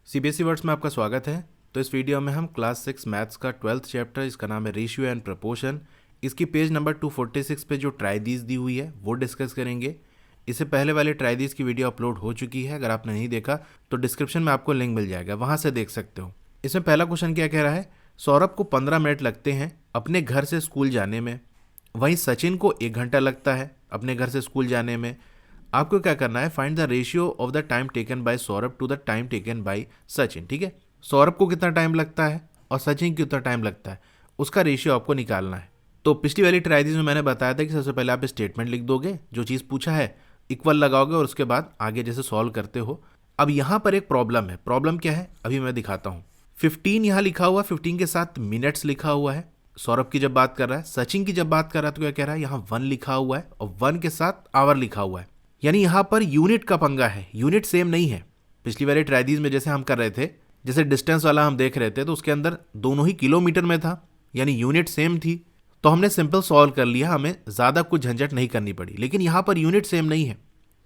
CBSE words में आपका स्वागत है। तो इस वीडियो में हम क्लास 6 मैथ्स का 12th चैप्टर, इसका नाम है रेशियो एंड प्रपोर्शन, इसकी पेज नंबर 246 पे जो ट्राइदीज दी हुई है वो डिस्कस करेंगे। इससे पहले वाले ट्राइदीज की वीडियो अपलोड हो चुकी है, अगर आपने नहीं देखा तो डिस्क्रिप्शन में आपको लिंक मिल जाएगा, वहाँ से देख सकते हो। इसमें पहला क्वेश्चन क्या कह रहा है, सौरभ को 15 मिनट लगते हैं अपने घर से स्कूल जाने में, वहीं सचिन को 1 घंटा लगता है अपने घर से स्कूल जाने में। आपको क्या करना है, find the ratio of the time taken by Saurabh to the time taken by Sachin. ठीक है, सौरभ को कितना टाइम लगता है और सचिन को कितना टाइम लगता है, उसका रेशियो आपको निकालना है। तो पिछली वाली ट्राइदीज में मैंने बताया था कि सबसे पहले आप स्टेटमेंट लिख दोगे, जो चीज़ पूछा है इक्वल लगाओगे और उसके बाद आगे जैसे सॉल्व करते हो। अब यहाँ पर एक प्रॉब्लम है, प्रॉब्लम क्या है अभी मैं दिखाता हूँ। 15 यहाँ लिखा हुआ, 15 के साथ मिनट्स लिखा हुआ है सौरभ की जब बात कर रहा है। सचिन की जब बात कर रहा है तो क्या कह रहा है, यहाँ 1 लिखा हुआ है और 1 के साथ आवर लिखा हुआ है, यानी यहाँ पर यूनिट का पंगा है, यूनिट सेम नहीं है। पिछली वाली ट्राइदीज में जैसे हम कर रहे थे, जैसे डिस्टेंस वाला हम देख रहे थे तो उसके अंदर दोनों ही किलोमीटर में था, यानी यूनिट सेम थी, तो हमने सिंपल सॉल्व कर लिया, हमें ज़्यादा कुछ झंझट नहीं करनी पड़ी। लेकिन यहाँ पर यूनिट सेम नहीं है,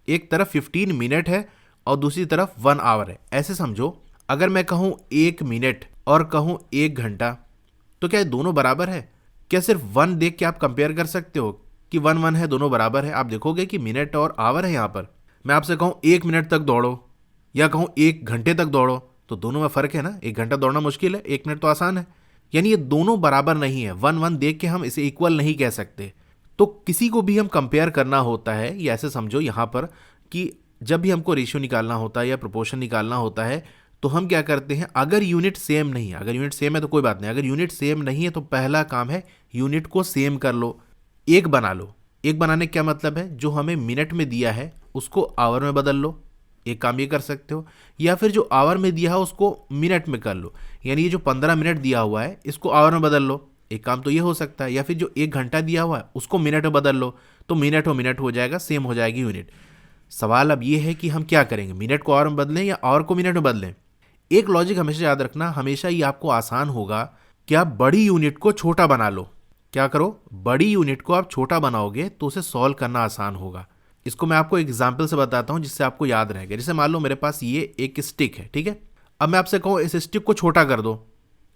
एक तरफ 15 मिनट है और दूसरी तरफ 1 आवर है। ऐसे समझो, अगर मैं कहूँ 1 मिनट और कहूँ 1 घंटा, तो क्या ये दोनों बराबर है? क्या सिर्फ 1 देख के आप कंपेयर कर सकते हो कि 1 1 है, दोनों बराबर है? आप देखोगे कि मिनट और आवर है। यहाँ पर मैं आपसे कहूँ 1 मिनट तक दौड़ो या कहूँ 1 घंटे तक दौड़ो, तो दोनों में फ़र्क है ना। 1 घंटा दौड़ना मुश्किल है, 1 मिनट तो आसान है, यानी ये दोनों बराबर नहीं है। 1 1 देख के हम इसे इक्वल नहीं कह सकते। तो किसी को भी हम कंपेयर करना होता है, या ऐसे समझो यहाँ पर कि जब भी हमको रेशियो निकालना होता है या प्रोपोर्शन निकालना होता है तो हम क्या करते हैं, अगर यूनिट सेम नहीं है, अगर यूनिट सेम है तो कोई बात नहीं, अगर यूनिट सेम नहीं है तो पहला काम है यूनिट को सेम कर लो, 1 बना लो। 1 बनाने का क्या मतलब है, जो हमें मिनट में दिया है उसको आवर में बदल लो, एक काम ये कर सकते हो। या फिर जो आवर में दिया है उसको मिनट में कर लो, यानी ये जो 15 मिनट दिया हुआ है इसको आवर में बदल लो, एक काम तो ये हो सकता है। या फिर जो 1 घंटा दिया हुआ है उसको मिनट में बदल लो, तो मिनट हो जाएगा, सेम हो जाएगी यूनिट। सवाल अब ये है कि हम क्या करेंगे, मिनट को आवर में बदलें या आवर को मिनट में बदलें। एक लॉजिक हमेशा याद रखना, हमेशा ये आपको आसान होगा कि आप बड़ी यूनिट को छोटा बना लो। क्या करो, बड़ी यूनिट को आप छोटा बनाओगे तो उसे सॉल्व करना आसान होगा। इसको मैं आपको एग्जाम्पल से बताता हूँ जिससे आपको याद रहेगा। जैसे मान लो मेरे पास ये एक स्टिक है, ठीक है। अब मैं आपसे कहूँ इस स्टिक को छोटा कर दो,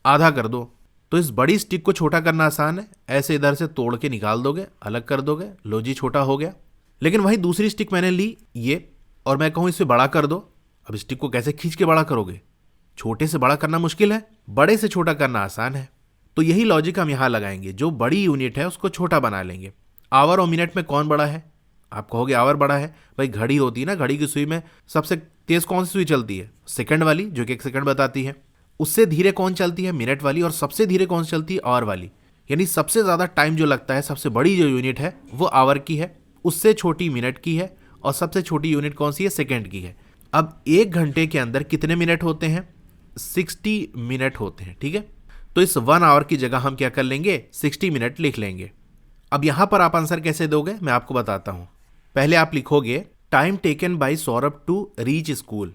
आधा कर दो, तो इस बड़ी स्टिक को छोटा करना आसान है, ऐसे इधर से तोड़ के निकाल दोगे, अलग कर दोगे, लो जी छोटा हो गया। लेकिन वही दूसरी स्टिक मैंने ली ये, और मैं कहूँ इसे बड़ा कर दो। अब स्टिक को कैसे खींच के बड़ा करोगे, छोटे से बड़ा करना मुश्किल है, बड़े से छोटा करना आसान है। तो यही लॉजिक हम यहाँ लगाएंगे, जो बड़ी यूनिट है उसको छोटा बना लेंगे। आवर और मिनट में कौन बड़ा है, आप कहोगे आवर बड़ा है, भाई घड़ी होती है ना, घड़ी की सुई में सबसे तेज कौन सी सुई चलती है, सेकंड वाली, जो कि 1 सेकंड बताती है। उससे धीरे कौन चलती है, मिनट वाली, और सबसे धीरे कौन सी चलती है, आवर वाली। यानी सबसे ज़्यादा टाइम जो लगता है, सबसे बड़ी जो यूनिट है वो आवर की है, उससे छोटी मिनट की है, और सबसे छोटी यूनिट कौन सी है, सेकेंड की है। अब 1 घंटे के अंदर कितने मिनट होते हैं, 60 मिनट होते हैं, ठीक है। तो इस 1 आवर की जगह हम क्या कर लेंगे, 60 मिनट लिख लेंगे। अब यहां पर आप आंसर कैसे दोगे मैं आपको बताता हूं। पहले आप लिखोगे time taken by Saurabh to reach school,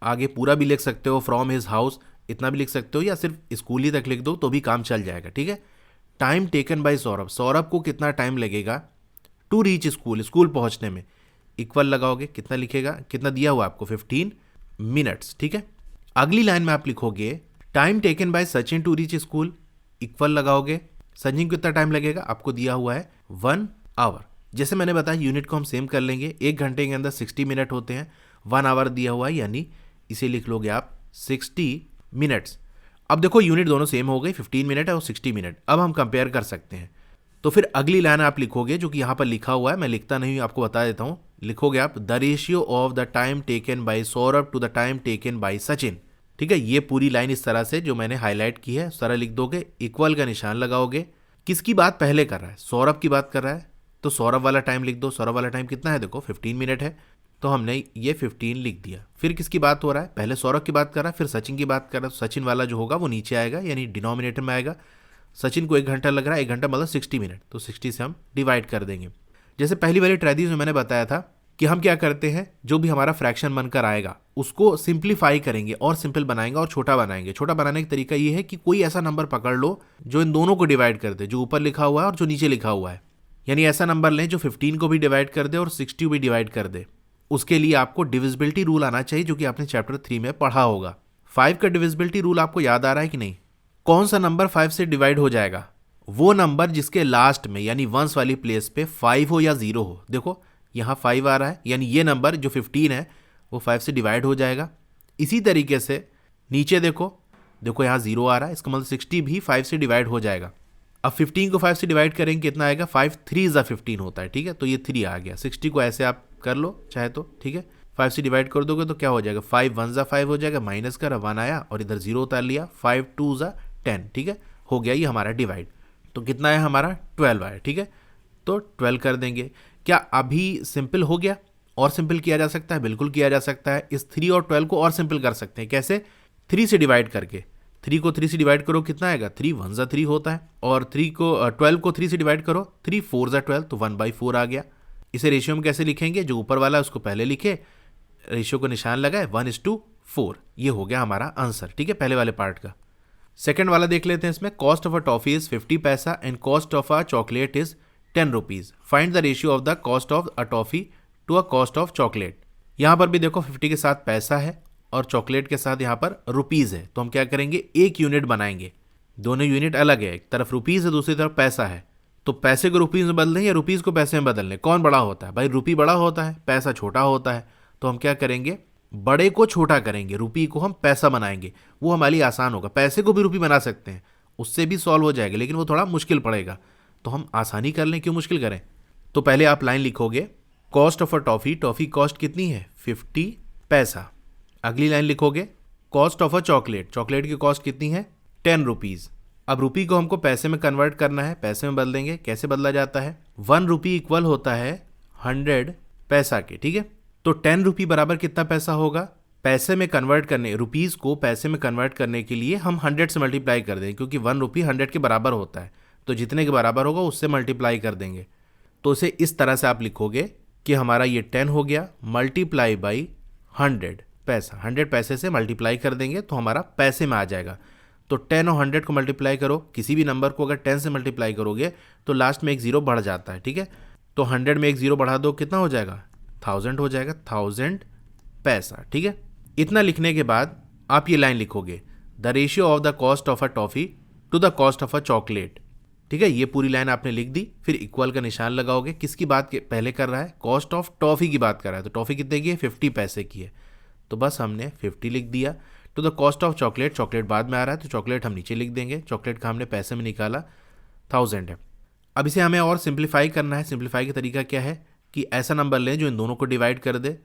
आगे पूरा भी लिख सकते हो, फ्रॉम हिज हाउस इतना भी लिख सकते हो, या सिर्फ स्कूल ही तक लिख दो तो भी काम चल जाएगा, ठीक है। Time taken by Saurabh, Saurabh को कितना टाइम लगेगा टू रीच स्कूल, स्कूल पहुंचने में, इक्वल लगाओगे, कितना लिखेगा, कितना दिया हुआ आपको 15 मिनट्स, ठीक है। अगली लाइन में आप लिखोगे time taken by Sachin to reach school, equal लगाओगे, सचिन को कितना टाइम लगेगा, आपको दिया हुआ है 1 आवर। जैसे मैंने बताया यूनिट को हम सेम कर लेंगे, 1 घंटे के अंदर 60 मिनट होते हैं, 1 आवर दिया हुआ है, यानी इसे लिख लोगे आप 60 मिनट्स। अब देखो यूनिट दोनों सेम हो गई, 15 मिनट है और 60 मिनट। अब हम कंपेयर कर सकते हैं, तो फिर अगली लाइन आप लिखोगे जो कि यहाँ पर लिखा हुआ है, मैं लिखता नहीं हूँ, आपको बता देता हूँ। लिखोगे आप the ratio of the time taken by Saurabh to the time taken by Sachin, ठीक है। ये पूरी लाइन इस तरह से जो मैंने हाईलाइट की है उस तरह लिख दोगे, इक्वल का निशान लगाओगे। किसकी बात पहले कर रहा है, सौरभ की बात कर रहा है, तो सौरभ वाला टाइम लिख दो। सौरभ वाला टाइम कितना है, देखो 15 मिनट है, तो हमने ये 15 लिख दिया। फिर किसकी बात हो रहा है, पहले सौरभ की बात कर रहा है, फिर सचिन की बात कर रहा है, तो सचिन वाला जो होगा वो नीचे आएगा, यानी डिनोमिनेटर में आएगा। सचिन को 1 घंटा लग रहा है, 1 घंटा मतलब 60 मिनट, तो 60 से हम डिवाइड कर देंगे। जैसे पहली वाली ट्रेडिश में मैंने बताया था कि हम क्या करते हैं, जो भी हमारा फ्रैक्शन बनकर आएगा उसको सिंप्लीफाई करेंगे और सिंपल बनाएंगे और छोटा बनाएंगे। छोटा बनाने का तरीका ये है कि कोई ऐसा नंबर पकड़ लो जो इन दोनों को डिवाइड कर दे, जो ऊपर लिखा हुआ है और जो नीचे लिखा हुआ है। यानी ऐसा नंबर लें जो 15 को भी डिवाइड कर दे और 60 को भी डिवाइड कर दे। उसके लिए आपको डिविजिबिलिटी रूल आना चाहिए, जो कि आपने चैप्टर 3 में पढ़ा होगा। 5 का डिविजिबिलिटी रूल आपको याद आ रहा है कि नहीं? कौन सा नंबर 5 से डिवाइड हो जाएगा? वो नंबर जिसके लास्ट में यानी वंस वाली प्लेस पे 5 हो या 0 हो। देखो यहाँ 5 आ रहा है, यानी ये नंबर जो 15 है वो 5 से डिवाइड हो जाएगा। इसी तरीके से नीचे देखो, देखो यहाँ 0 आ रहा है, इसका मतलब 60 भी 5 से डिवाइड हो जाएगा। अब 15 को 5 से डिवाइड करेंगे कितना आएगा? 5 3 ज़ा 15 होता है, ठीक है। तो ये 3 आ गया। 60 को ऐसे आप कर लो चाहे तो, ठीक है। 5 से डिवाइड कर दोगे तो क्या हो जाएगा? 5 1 ज़ा 5 हो जाएगा, माइनस का 1 आया और इधर 0 उतार लिया, 5 2 ज़ा 10, ठीक है। हो गया ये हमारा डिवाइड। तो कितना है हमारा? 12 आया, ठीक है। तो 12 कर देंगे। क्या अभी सिंपल हो गया? और सिंपल किया जा सकता है, बिल्कुल किया जा सकता है। इस 3 और 12 को और सिंपल कर सकते हैं। कैसे? 3 से डिवाइड करके। 3 को 3 से डिवाइड करो, कितना आएगा? 3 1 ज़ा 3 होता है। और 12 को 3 से डिवाइड करो, 3 4 ज़ा 12, तो 1/4 आ गया। इसे रेशियो में कैसे लिखेंगे? जो ऊपर वाला है उसको पहले लिखे, रेशियो को निशान लगाए, 1:4। ये हो गया हमारा आंसर, ठीक है, पहले वाले पार्ट का। सेकंड वाला देख लेते हैं। इसमें cost of a toffee is 50 paisa and cost of a chocolate is 10 rupees. Find the ratio of the cost of a toffee to a cost of chocolate. यहाँ पर भी देखो 50 के साथ पैसा है और चॉकलेट के साथ यहाँ पर रुपीज़ है। तो हम क्या करेंगे? एक यूनिट बनाएंगे। दोनों यूनिट अलग है, एक तरफ रुपीज़ है, दूसरी तरफ पैसा है। तो पैसे को रुपीज़ में बदल दें या रुपीज़ को पैसे में बदल लें? कौन बड़ा होता है भाई? रुपी बड़ा होता है, पैसा छोटा होता है। तो हम क्या करेंगे? बड़े को छोटा करेंगे, रुपी को हम पैसा बनाएंगे। वो हमारे लिए आसान होगा। पैसे को भी रुपी बना सकते हैं, उससे भी सॉल्व हो जाएगा, लेकिन वो थोड़ा मुश्किल पड़ेगा। तो हम आसानी कर लें, क्यों मुश्किल करें? तो पहले आप लाइन लिखोगे, cost of a toffee, toffee cost कितनी है? 50 पैसा। अगली लाइन लिखोगे, cost of a chocolate, chocolate की कॉस्ट कितनी है? 10 रुपीज़। अब रुपी को हमको पैसे में कन्वर्ट करना है, पैसे में बदल देंगे। कैसे बदला जाता है? 1 रुपी इक्वल होता है 100 पैसा के, ठीक है। तो 10 रुपी बराबर कितना पैसा होगा? पैसे में कन्वर्ट करने, रुपीज़ को पैसे में कन्वर्ट करने के लिए हम 100 से मल्टीप्लाई कर देंगे, क्योंकि 1 रुपी 100 के बराबर होता है। तो जितने के बराबर होगा उससे मल्टीप्लाई कर देंगे। तो इसे इस तरह से आप लिखोगे कि हमारा ये 10 हो गया, मल्टीप्लाई बाई 100 पैसा। 100 पैसे से मल्टीप्लाई कर देंगे तो हमारा पैसे में आ जाएगा। तो 10 और 100 को मल्टीप्लाई करो, किसी भी नंबर को अगर 10 से मल्टीप्लाई करोगे तो लास्ट में एक ज़ीरो बढ़ जाता है, ठीक है। तो 100 में एक ज़ीरो बढ़ा दो, कितना हो जाएगा? 1000 हो जाएगा, 1000 पैसा, ठीक है। इतना लिखने के बाद आप ये लाइन लिखोगे, the ratio of the cost of a toffee to the cost of a chocolate, ठीक है। ये पूरी लाइन आपने लिख दी। फिर इक्वल का निशान लगाओगे। किसकी बात पहले कर रहा है? कॉस्ट ऑफ टॉफ़ी की बात कर रहा है। तो टॉफ़ी कितने की है? 50 पैसे की है, तो बस हमने 50 लिख दिया। To the cost of chocolate, chocolate बाद में आ रहा है तो चॉकलेट हम नीचे लिख देंगे। चॉकलेट का हमने पैसे में निकाला, 1000 है। अब इसे हमें और सिंप्लीफाई करना है। सिंप्लीफाई का तरीका क्या है कि ऐसा नंबर लें जो इन दोनों को डिवाइड कर दे।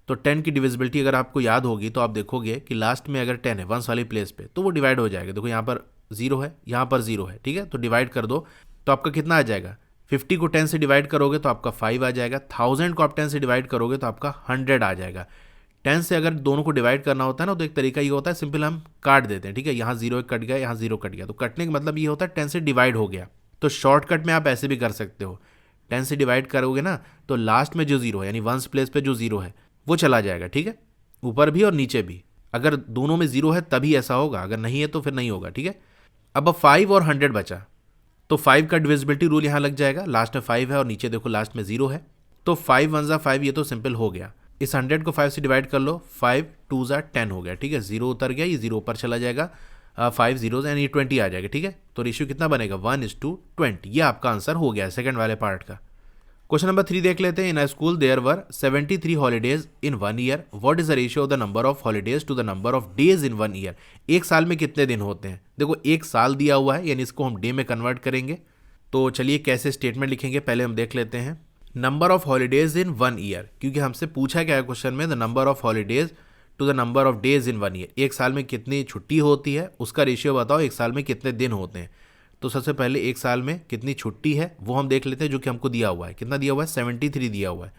तो 10 की डिविजिबिलिटी अगर आपको याद होगी तो आप देखोगे कि लास्ट में अगर 10 है वंस वाली प्लेस पे तो वो डिवाइड हो जाएगा। देखो यहाँ पर 0 है, यहाँ पर 0 है, ठीक है। तो डिवाइड कर दो तो आपका कितना आ जाएगा? 50 को 10 से डिवाइड करोगे तो आपका 5 आ जाएगा। 1000 को आप 10 से डिवाइड करोगे तो आपका 100 आ जाएगा। 10 से अगर दोनों को डिवाइड करना होता है ना तो एक तरीका ये होता है, सिंपल हम काट देते हैं, ठीक है। यहाँ 0 कट गया, यहाँ 0 कट गया, तो कटने का मतलब ये होता है 10 से डिवाइड हो गया। तो शॉर्टकट में आप ऐसे भी कर सकते हो, 10 से डिवाइड करोगे ना तो लास्ट में जो 0 है यानी वंस प्लेस पे जो 0 है वो चला जाएगा, ठीक है। ऊपर भी और नीचे भी, अगर दोनों में 0 है तभी ऐसा होगा, अगर नहीं है तो फिर नहीं होगा, ठीक है। अब 5 और 100 बचा, तो 5 का डिविजिबिलिटी रूल यहाँ लग जाएगा। लास्ट में 5 है और नीचे देखो लास्ट में 0 है, तो 5 1 ज़ा 5, ये तो सिंपल हो गया। इस 100 को 5 से डिवाइड कर लो, 5 2 ज़ा 10 हो गया, ठीक है। 0 उतर गया, ये 0 ऊपर चला जाएगा, 5 zeros एंड ये 20 आ जाएगा, ठीक है। तो रेशियो कितना बनेगा? 1:20। ये आपका आंसर हो गया सेकंड वाले पार्ट का। क्वेश्चन नंबर 3 देख लेते हैं। In a school there were 73 holidays in 1 year. What is the ratio of the number of holidays to the number of days in 1 year. एक साल में कितने दिन होते हैं? देखो एक साल दिया हुआ है, यानी इसको हम डे में कन्वर्ट करेंगे। तो चलिए कैसे स्टेटमेंट लिखेंगे पहले हम देख लेते हैं। Number of holidays in 1 year, क्योंकि हमसे पूछा क्या है क्वेश्चन में, the number of holidays to the number of days in 1 year. एक साल में कितनी छुट्टी होती है उसका रेशियो बताओ, एक साल में कितने दिन होते हैं। तो सबसे पहले एक साल में कितनी छुट्टी है वो हम देख लेते हैं, जो कि हमको दिया हुआ है। कितना दिया हुआ है? 73 दिया हुआ है,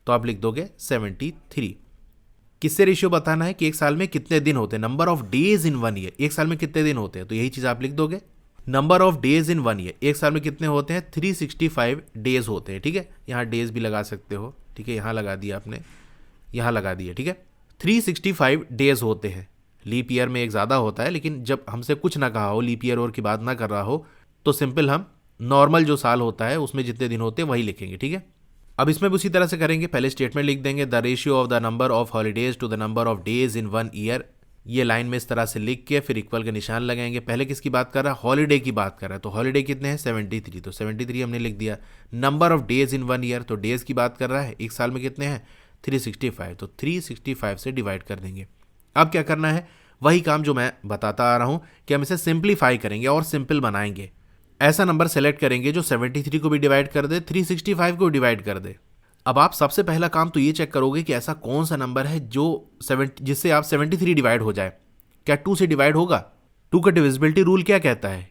तो आप लिख दोगे 73। किससे रेशियो बताना है कि एक साल में कितने दिन होते हैं? Number of days in 1 year, एक साल में कितने दिन होते हैं, तो यही चीज़ आप लिख दोगे। Number of days in 1 year, एक साल में कितने होते हैं? 365 डेज होते हैं, ठीक है। यहाँ डेज भी लगा सकते हो, ठीक है। यहाँ लगा दिया आपने, यहाँ लगा दिया, ठीक है। 365 डेज होते हैं। लीप ईयर में एक ज़्यादा होता है, लेकिन जब हमसे कुछ ना कहा हो, लीप ईयर और की बात ना कर रहा हो, तो सिंपल हम नॉर्मल जो साल होता है उसमें जितने दिन होते हैं वही लिखेंगे, ठीक है। अब इसमें भी उसी तरह से करेंगे। पहले स्टेटमेंट लिख देंगे, the ratio of the number of holidays to the number of days in 1 year ये लाइन में इस तरह से लिख के फिर इक्वल का निशान लगाएंगे। पहले किसकी बात कर रहा है, हॉलीडे की बात कर रहा है, तो हॉलीडे कितने हैं 73, तो 73 हमने लिख दिया। Number of days in 1 year, तो डेज की बात कर रहा है, एक साल में कितने हैं 365, तो 365 से डिवाइड कर देंगे। अब क्या करना है, वही काम जो मैं बताता आ रहा हूँ कि हम इसे सिंप्लीफाई करेंगे और सिंपल बनाएंगे। ऐसा नंबर सेलेक्ट करेंगे जो 73 को भी डिवाइड कर दे, 365 को डिवाइड कर दे। अब आप सबसे पहला काम तो ये चेक करोगे कि ऐसा कौन सा नंबर है जो जिससे आप 73 डिवाइड हो जाए। क्या 2 से डिवाइड होगा? 2 का डिविजिबिलिटी रूल क्या कहता है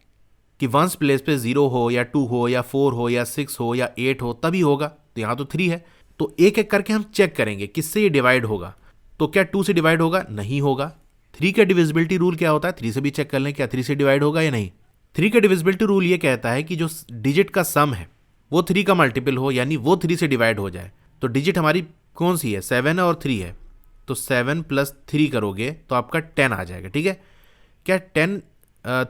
कि वंस प्लेस पे 0 हो या 2 हो या 4 हो या 6 हो या 8 हो तभी होगा। तो यहाँ तो 3 है, तो एक एक करके हम चेक करेंगे किससे ये डिवाइड होगा। तो क्या 2 से डिवाइड होगा? नहीं होगा। 3 का डिविजिबिलिटी रूल क्या होता है, 3 से भी चेक कर लें क्या 3 से डिवाइड होगा या नहीं। 3 का डिविजिबिलिटी रूल ये कहता है कि जो डिजिट का सम है वो 3 का मल्टीपल हो, यानी वो 3 से डिवाइड हो जाए। तो डिजिट हमारी कौन सी है, 7 है और 3 है, तो 7 + 3 करोगे तो आपका 10 आ जाएगा। ठीक है, क्या 10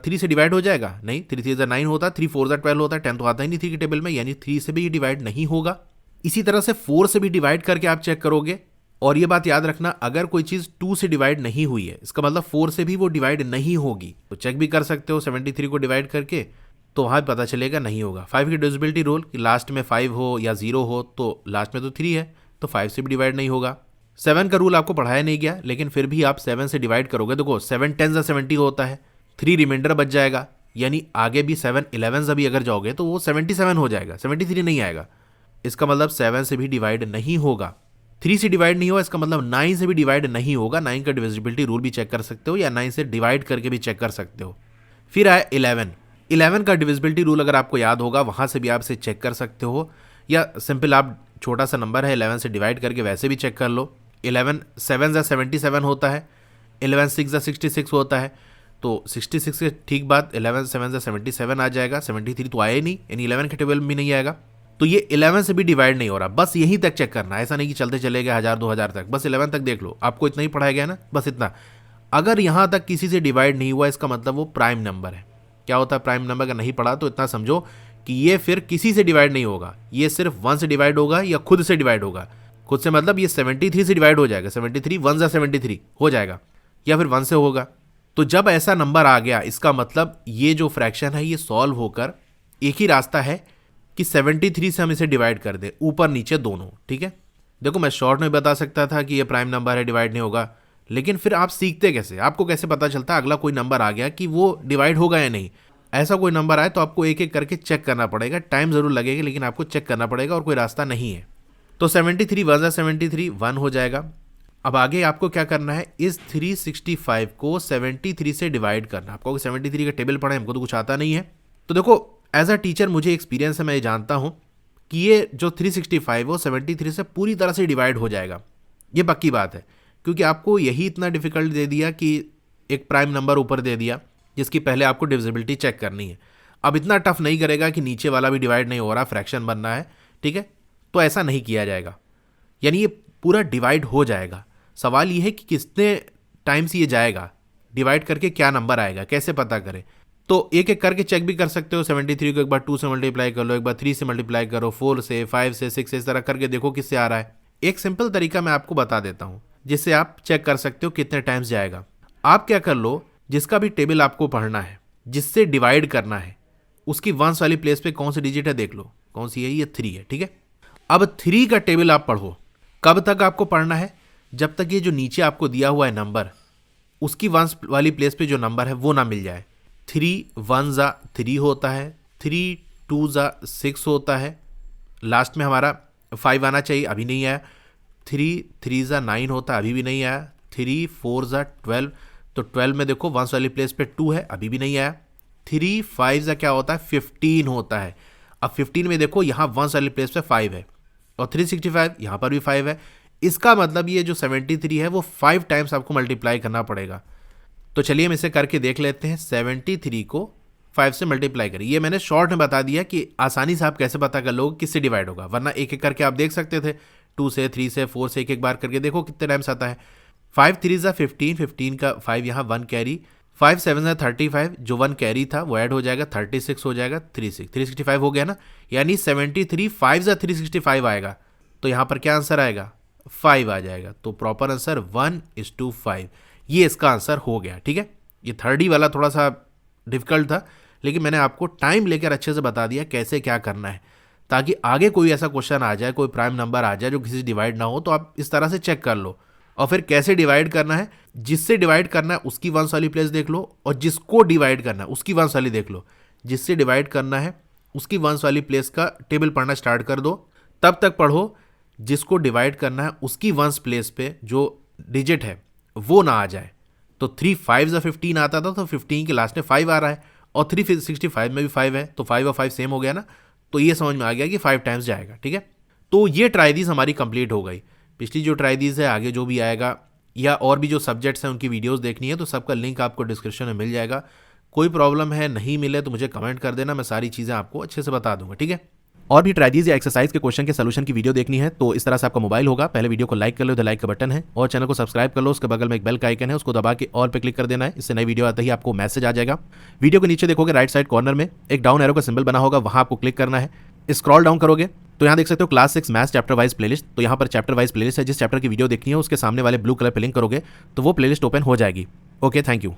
3 से डिवाइड हो जाएगा? नहीं, 3 3 9 होता है, 3 4 12 होता है, 10 तो आता ही नहीं 3 के टेबल में, यानी 3 से भी ये डिवाइड नहीं होगा। इसी तरह से 4 से भी डिवाइड करके आप चेक करोगे, और ये बात याद रखना, अगर कोई चीज़ 2 से डिवाइड नहीं हुई है इसका मतलब 4 से भी वो डिवाइड नहीं होगी। तो चेक भी कर सकते हो 73 को डिवाइड करके, तो वहाँ पता चलेगा नहीं होगा। 5 की डिविजिबिलिटी रूल कि लास्ट में 5 हो या 0 हो, तो लास्ट में तो 3 है, तो 5 से भी डिवाइड नहीं होगा। 7 का रूल आपको पढ़ाया नहीं गया, लेकिन फिर भी आप 7 से डिवाइड करोगे, देखो 7 10 या 70 होता है, 3 रिमाइंडर बच जाएगा, यानी आगे भी 7 11 अभी अगर जाओगे तो वो 77 हो जाएगा, 73 नहीं आएगा। इसका मतलब 7 से भी डिवाइड नहीं होगा। 3 से डिवाइड नहीं हुआ, इसका मतलब 9 से भी डिवाइड नहीं होगा। 9 का डिविजिबिलिटी रूल भी चेक कर सकते हो, या 9 से डिवाइड करके भी चेक कर सकते हो। फिर आया 11 का डिविजिबिलिटी रूल अगर आपको याद होगा, वहाँ से भी आप इसे चेक कर सकते हो, या सिंपल आप छोटा सा नंबर है 11 से डिवाइड करके वैसे भी चेक कर लो। 11 7 या 77 होता है, 11 6 या 66 होता है, तो 66 के ठीक बाद 11 7 या 77 आ जाएगा। 73 तो आया ही नहीं, यानी 11 के टेबल में भी नहीं आएगा। तो ये 11 से भी डिवाइड नहीं हो रहा, बस यहीं तक चेक करना, ऐसा नहीं कि चलते चले गए 1000 2000 तक, बस 11 तक देख लो। आपको इतना ही पढ़ाया गया ना, बस इतना। अगर यहाँ तक किसी से डिवाइड नहीं हुआ, इसका मतलब वो प्राइम नंबर है। क्या होता है प्राइम नंबर? का नहीं पढ़ा तो इतना समझो कि ये फिर किसी से डिवाइड नहीं होगा, ये सिर्फ 1 से डिवाइड होगा या खुद से डिवाइड होगा। खुद से मतलब ये 73 से डिवाइड हो जाएगा, 73 1 या 73 हो जाएगा, या फिर 1 से होगा। तो जब ऐसा नंबर आ गया, इसका मतलब ये जो फ्रैक्शन है ये सॉल्व होकर एक ही रास्ता है कि 73 से हम इसे डिवाइड कर दें, ऊपर नीचे दोनों। ठीक है, देखो मैं शॉर्ट में बता सकता था कि ये प्राइम नंबर है, डिवाइड नहीं होगा, लेकिन फिर आप सीखते कैसे, आपको कैसे पता चलता अगला कोई नंबर आ गया कि वो डिवाइड होगा या नहीं। ऐसा कोई नंबर आए तो आपको एक एक करके चेक करना पड़ेगा, टाइम जरूर लगेगा लेकिन आपको चेक करना पड़ेगा, और कोई रास्ता नहीं है। तो 73 1 73 1 हो जाएगा। अब आगे आपको क्या करना है, इस 365 को 73 से डिवाइड करना। आपको 73 का टेबल पढ़ा है, हमको तो कुछ आता नहीं है। तो देखो एज अ टीचर मुझे एक्सपीरियंस है, मैं ये जानता हूँ कि ये जो 365 वो 73 से पूरी तरह से डिवाइड हो जाएगा, ये पक्की बात है, क्योंकि आपको यही इतना डिफिकल्ट दे दिया कि एक प्राइम नंबर ऊपर दे दिया जिसकी पहले आपको डिविजिबिलिटी चेक करनी है। अब इतना टफ नहीं करेगा कि नीचे वाला भी डिवाइड नहीं हो रहा, फ्रैक्शन बनना है। ठीक है, तो ऐसा नहीं किया जाएगा, यानी ये पूरा डिवाइड हो जाएगा। सवाल ये है कि कितने टाइम्स ये जाएगा, डिवाइड करके क्या नंबर आएगा, कैसे पता करें। तो एक एक करके चेक भी कर सकते हो। 73 को एक बार 2 से मल्टीप्लाई कर लो, एक बार 3 से मल्टीप्लाई करो, 4 से, 5 से, 6 से, इस तरह करके देखो किससे आ रहा है। एक सिंपल तरीका मैं आपको बता देता हूँ जिससे आप चेक कर सकते हो कितने टाइम्स जाएगा। आप क्या कर लो, जिसका भी टेबल आपको पढ़ना है, जिससे डिवाइड करना है, उसकी वंस वाली प्लेस पे कौन सी डिजिट है देख लो, कौन सी है, ये 3 है। ठीक है, अब 3 का टेबल आप पढ़ो। कब तक आपको पढ़ना है? जब तक ये जो नीचे आपको दिया हुआ है नंबर, उसकी वंस वाली प्लेस पे जो नंबर है वो ना मिल जाए। 3 1 जा 3 होता है, 3 2 जा 6 होता है, लास्ट में हमारा 5 आना चाहिए, अभी नहीं आया। 3 3 जा 9 होता है, अभी भी नहीं आया। 3 4 जा 12, तो 12 में देखो वंस वाली प्लेस पे 2 है, अभी भी नहीं आया। 3 5 जा क्या होता है, 15 होता है। अब 15 में देखो यहाँ वंस वाली प्लेस पे 5 है, और 365 यहाँ पर भी 5 है। इसका मतलब ये जो 73 है वो 5 टाइम्स आपको मल्टीप्लाई करना पड़ेगा। तो चलिए हम इसे करके देख लेते हैं। 73 को 5 से मल्टीप्लाई करिए। ये मैंने शॉर्ट में बता दिया कि आसानी से आप कैसे पता कर लोगे किससे डिवाइड होगा, वरना एक एक करके आप देख सकते थे। 2 से, 3 से, 4 से, एक एक बार करके देखो कितने टाइम्स आता है। 5 3 जा 15, 15 का 5 यहाँ 1 कैरी, 5 7 जा 35, जो 1 कैरी था वो ऐड हो जाएगा, 36 हो जाएगा, 365 हो गया ना, यानी 73 5 जा 365 आएगा। तो यहाँ पर क्या आंसर आएगा, 5 आ जाएगा। तो प्रॉपर आंसर 1:5। ये इसका आंसर हो गया। ठीक है, ये थर्ड ही वाला थोड़ा सा डिफिकल्ट था, लेकिन मैंने आपको टाइम लेकर अच्छे से बता दिया कैसे क्या करना है, ताकि आगे कोई ऐसा क्वेश्चन आ जाए, कोई प्राइम नंबर आ जाए जो किसी से डिवाइड ना हो, तो आप इस तरह से चेक कर लो। और फिर कैसे डिवाइड करना है, जिससे डिवाइड करना है उसकी वंस वाली प्लेस देख लो, और जिसको डिवाइड करना है उसकी वंस वाली देख लो। जिससे डिवाइड करना है उसकी वंस वाली प्लेस का टेबल पढ़ना स्टार्ट कर दो, तब तक पढ़ो जिसको डिवाइड करना है उसकी वंस प्लेस पे जो डिजिट है वो ना आ जाए। तो 3 5 15 आता था, तो 15 के लास्ट में 5 आ रहा है, और 365 में भी 5 है, तो 5 और 5 सेम हो गया ना। तो ये समझ में आ गया कि 5 टाइम्स जाएगा। ठीक है, तो ये ट्राई हमारी कंप्लीट हो गई। पिछली जो ट्राई है, आगे जो भी आएगा या और भी जो सब्जेक्ट्स हैं उनकी वीडियोस देखनी है तो सबका लिंक आपको डिस्क्रिप्शन में मिल जाएगा। कोई प्रॉब्लम है, नहीं मिले तो मुझे कमेंट कर देना, मैं सारी चीज़ें आपको अच्छे से बता दूंगा। ठीक है, और भी ट्राइडीज या एक्सरसाइज के क्वेश्चन के सोल्यूशन की वीडियो देखनी है तो इस तरह से आपका मोबाइल होगा, पहले वीडियो को लाइक कर लो, इधर लाइक का बटन है, और चैनल को सब्सक्राइब कर लो, उसके बगल में एक बेल का आइकन है, उसको दबा के ऑल पे क्लिक कर देना है। इससे नई वीडियो आते ही आपको मैसेज आ जाएगा। वीडियो के नीचे देखोगे राइट साइड कॉर्नर में एक डाउन एरो का सिंबल बना होगा, वहां आपको क्लिक करना है। स्क्रॉल डाउन करोगे तो यहाँ देख सकते हो class 6 maths chapter wise playlist. तो यहाँ पर चैप्टर वाइज प्लेलिस्ट है, जिस चैप्टर की वीडियो देखनी है उसके सामने वाले ब्लू कलर पे लिंक करोगे तो वो प्लेलिस्ट ओपन हो जाएगी। Okay, thank you.